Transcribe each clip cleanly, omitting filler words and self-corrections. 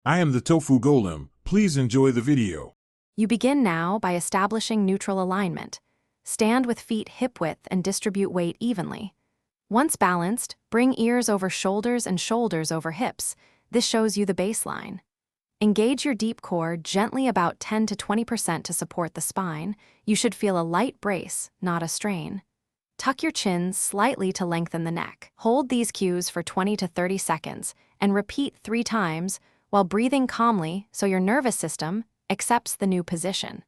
I am the tofu golem. Please enjoy the video. You begin now by establishing neutral alignment. Stand with feet hip-width and distribute weight evenly. Once balanced, bring ears over shoulders and shoulders over hips. This shows you the baseline. Engage your deep core gently about 10 to 20% to support the spine. You should feel a light brace, not a strain. Tuck your chin slightly to lengthen the neck. Hold these cues for 20 to 30 seconds and repeat 3 times while breathing calmly so your nervous system accepts the new position.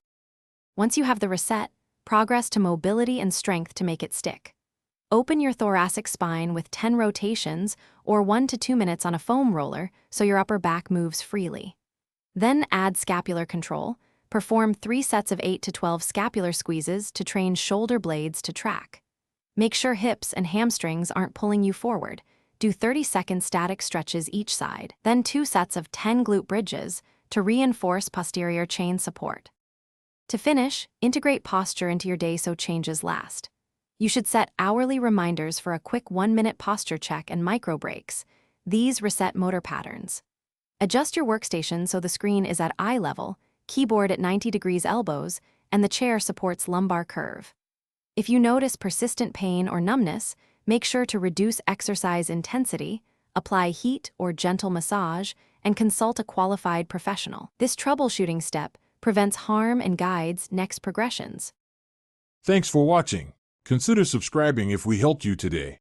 Once you have the reset, progress to mobility and strength to make it stick. Open your thoracic spine with 10 rotations or 1 to 2 minutes on a foam roller so your upper back moves freely. Then add scapular control. Perform 3 sets of 8 to 12 scapular squeezes to train shoulder blades to track. Make sure hips and hamstrings aren't pulling you forward. Do 30-second static stretches each side, then 2 sets of 10 glute bridges to reinforce posterior chain support. To finish, integrate posture into your day so changes last. You should set hourly reminders for a quick 1-minute posture check and micro breaks. These reset motor patterns. Adjust your workstation so the screen is at eye level, keyboard at 90 degrees elbows, and the chair supports lumbar curve. If you notice persistent pain or numbness, make sure to reduce exercise intensity, apply heat or gentle massage, and consult a qualified professional. This troubleshooting step prevents harm and guides next progressions. Thanks for watching. Consider subscribing if we helped you today.